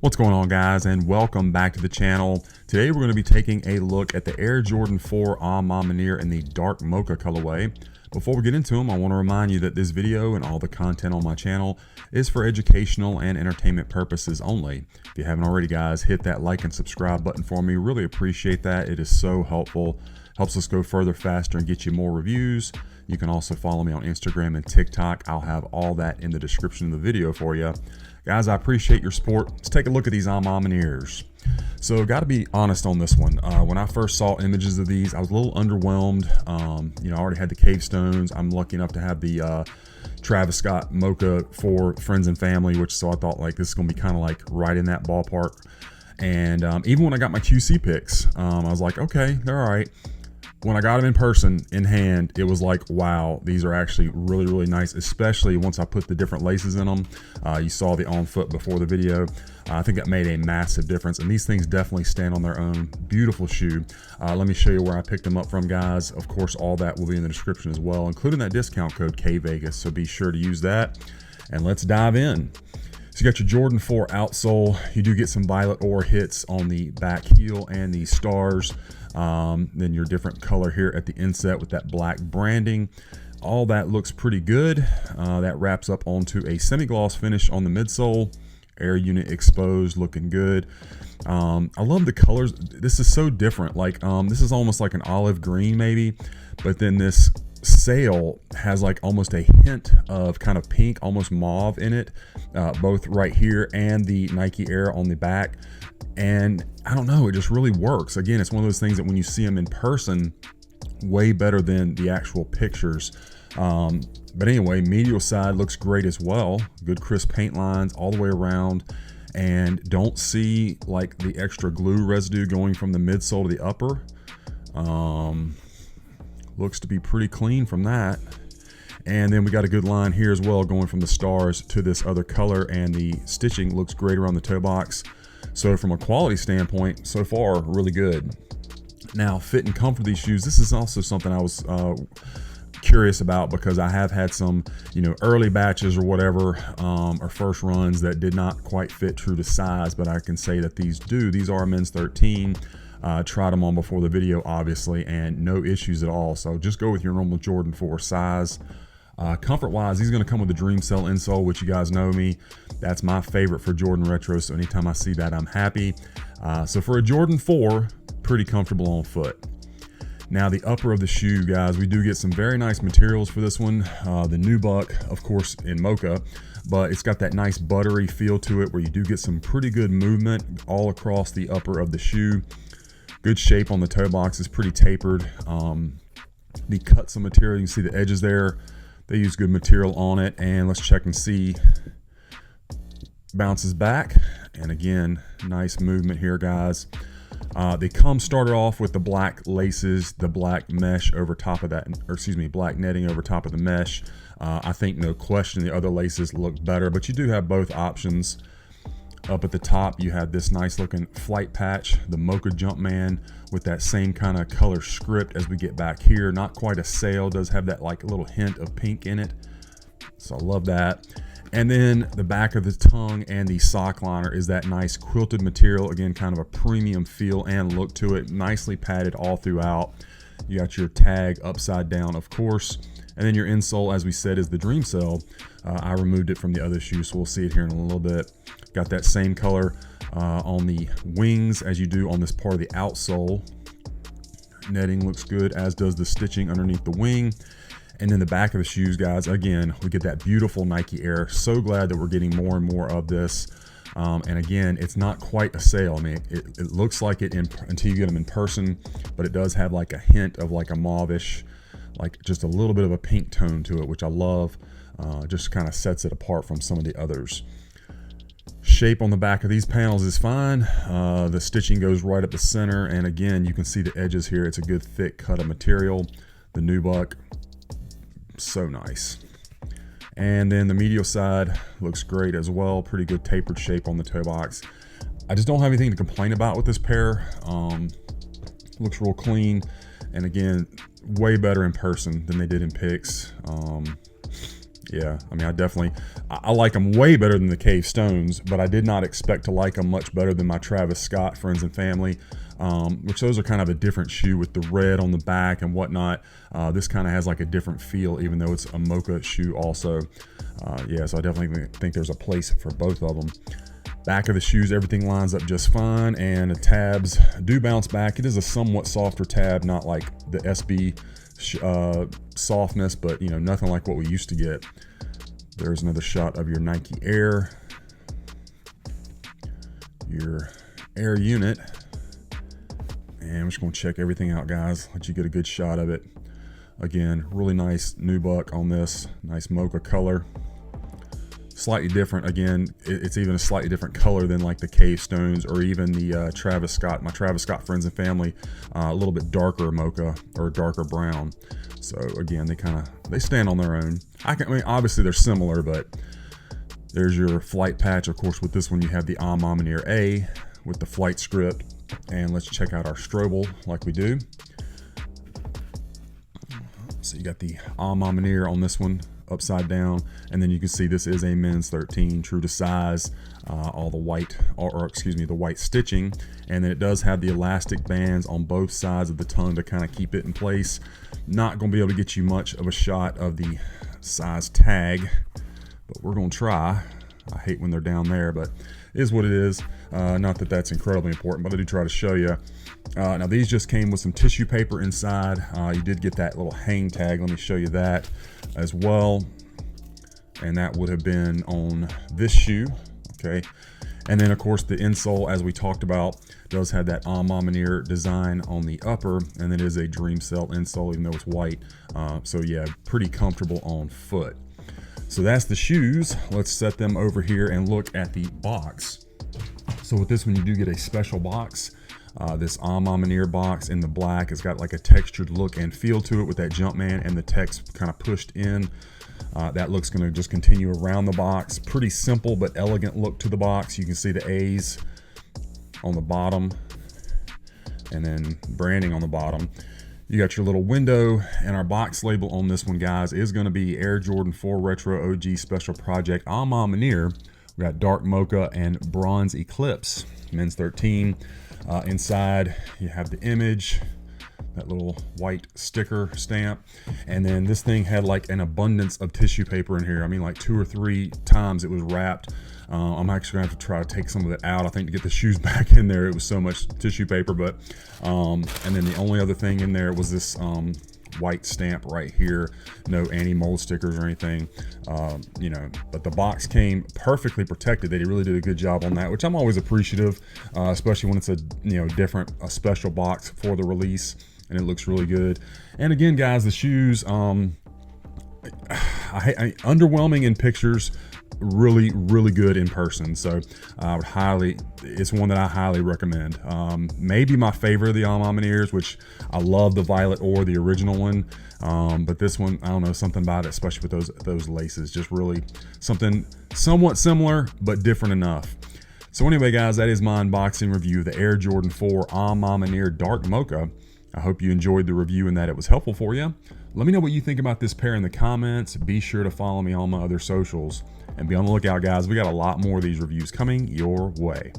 What's going on, guys, and welcome back to the channel. Today we're going to be taking a look at the Air Jordan 4 Maniere in the dark mocha colorway. Before we get into them, I want to remind you that this video and all the content on my channel is for educational and entertainment purposes only. If you haven't already, guys, hit that like and subscribe button for me. Really appreciate that. It is so helpful. Helps us go further faster and get you more reviews. You can also follow me on Instagram and TikTok. I'll have all that in the description of the video for you. Guys, I appreciate your support. Let's take a look at these Manieres. So, got to be honest on this one. When I first saw images of these, I was a little underwhelmed. I already had the cave stones. I'm lucky enough to have the Travis Scott Mocha for friends and family, so I thought like this is going to be kind of like right in that ballpark. And even when I got my QC picks, I was like, okay, they're all right. When I got them in person, in hand, it was like, wow, these are actually really, really nice, especially once I put the different laces in them. You saw the on foot before the video. I think that made a massive difference, and these things definitely stand on their own. Beautiful shoe. Let me show you where I picked them up from, guys. Of course, all that will be in the description as well, including that discount code kvegaskickz, so be sure to use that. And let's dive in. So you got your Jordan 4 outsole. You do get some violet ore hits on the back heel and the stars. Then your different color here at the inset with that black branding. All that looks pretty good. That wraps up onto a semi-gloss finish on the midsole. Air unit exposed, looking good. I love the colors. This is so different. Like this is almost like an olive green maybe, but then this sail has like almost a hint of kind of pink, almost mauve in it, both right here and the Nike Air on the back. And I don't know, it just really works. Again, it's one of those things that when you see them in person, way better than the actual pictures. But anyway, medial side looks great as well. Good crisp paint lines all the way around, and don't see like the extra glue residue going from the midsole to the upper. Looks to be pretty clean from that. And then we got a good line here as well, going from the stars to this other color, and the stitching looks great around the toe box. So from a quality standpoint, so far, really good. Now, fit and comfort of these shoes, this is also something I was curious about, because I have had some, early batches or whatever, or first runs that did not quite fit true to size, but I can say that these do. These are men's 13. Tried them on before the video, obviously, and no issues at all. So just go with your normal Jordan 4 size. Comfort-wise, he's going to come with the Dream Cell insole, which you guys know me. That's my favorite for Jordan Retro, so anytime I see that, I'm happy. So for a Jordan 4, pretty comfortable on foot. Now, the upper of the shoe, guys, we do get some very nice materials for this one. The nubuck, of course, in mocha, but it's got that nice buttery feel to it where you do get some pretty good movement all across the upper of the shoe. Good shape on the toe box, is pretty tapered. The cuts of material, you can see the edges there. They use good material on it, and let's check and see. Bounces back, and again, nice movement here, guys. They started off with the black laces, the black mesh over top of that, or excuse me, black netting over top of the mesh. I think no question the other laces look better, but you do have both options. Up at the top, you have this nice looking flight patch, the Mocha Jumpman, with that same kind of color script as we get back here. Not quite a sail, does have that like little hint of pink in it. So I love that. And then the back of the tongue and the sock liner is that nice quilted material. Again, kind of a premium feel and look to it. Nicely padded all throughout. You got your tag upside down, of course. And then your insole, as we said, is the Dream Cell. I removed it from the other shoe, so we'll see it here in a little bit. Got that same color on the wings as you do on this part of the outsole. Netting looks good, as does the stitching underneath the wing. And then the back of the shoes, guys, again, we get that beautiful Nike Air. So glad that we're getting more and more of this. And again, it's not quite a sail. I mean, it looks like it until you get them in person, but it does have like a hint of like a mauvish, like just a little bit of a pink tone to it, which I love. Just kind of sets it apart from some of the others. Shape on the back of these panels is fine. The stitching goes right up the center, and again, you can see the edges here. It's a good thick cut of material. The nubuck, so nice. And then the medial side looks great as well. Pretty good tapered shape on the toe box. I just don't have anything to complain about with this pair. Looks real clean, and again, way better in person than they did in pics. Yeah, I mean, I like them way better than the Cave Stones, but I did not expect to like them much better than my Travis Scott Friends and Family, which those are kind of a different shoe with the red on the back and whatnot. This kind of has like a different feel, even though it's a Mocha shoe also. Yeah, so I definitely think there's a place for both of them. Back of the shoes, everything lines up just fine, and the tabs do bounce back. It is a somewhat softer tab, not like the SB softness, but you know, nothing like what we used to get. There's another shot of your Nike Air, your Air unit, and I'm just going to check everything out, guys, let you get a good shot of it. Again, really nice nubuck on this, nice Mocha color. Slightly different. Again, it's even a slightly different color than like the Cave Stones or even the Travis Scott, my Travis Scott Friends and Family, a little bit darker Mocha or darker brown. So again, they stand on their own. I mean, obviously they're similar, but there's your flight patch. Of course, with this one you have the Maniere A with the flight script, and let's check out our Strobel like we do. So you got the Maniere on this one, upside down, and then you can see this is a men's 13, true to size, all the white, or excuse me, the white stitching, and then it does have the elastic bands on both sides of the tongue to kind of keep it in place. Not going to be able to get you much of a shot of the size tag, but we're going to try. I hate when they're down there, but it is what it is. Not that that's incredibly important, but I do try to show you. Now these just came with some tissue paper inside. You did get that little hang tag. Let me show you that as well, and that would have been on this shoe. Okay, and then of course the insole, as we talked about, does have that Maniere design on the upper, and it is a Dream Cell insole, even though it's white. So yeah, pretty comfortable on foot. So that's the shoes. Let's set them over here and look at the box. So with this one, you do get a special box. This Maniere box in the black. It's got like a textured look and feel to it with that Jumpman and the text kind of pushed in. That look's going to just continue around the box. Pretty simple but elegant look to the box. You can see the A's on the bottom and then branding on the bottom. You got your little window, and our box label on this one, guys, is going to be Air Jordan 4 Retro OG Special Project Maniere. We got Dark Mocha and Bronze Eclipse, men's 13. Inside you have the image, that little white sticker stamp, and then this thing had like an abundance of tissue paper in here. I mean, like 2 or 3 times it was wrapped. I'm actually gonna have to try to take some of it out, I think, to get the shoes back in there. It was so much tissue paper. But and then the only other thing in there was this white stamp right here. No anti-mold stickers or anything, you know, but the box came perfectly protected. They really did a good job on that, which I'm always appreciative, especially when it's a, you know, a special box for the release, and it looks really good. And again, guys, the shoes, underwhelming in pictures, really good in person. So I would it's one that I highly recommend. Maybe my favorite of the Manieres, which I love the violet or the original one, but this one, I don't know, something about it, especially with those laces, just really something somewhat similar but different enough. So anyway, guys, that is my unboxing review of the Air Jordan 4 Maniere Dark Mocha. I hope you enjoyed the review and that it was helpful for you. Let me know what you think about this pair in the comments. Be sure to follow me on my other socials. And be on the lookout, guys. We got a lot more of these reviews coming your way.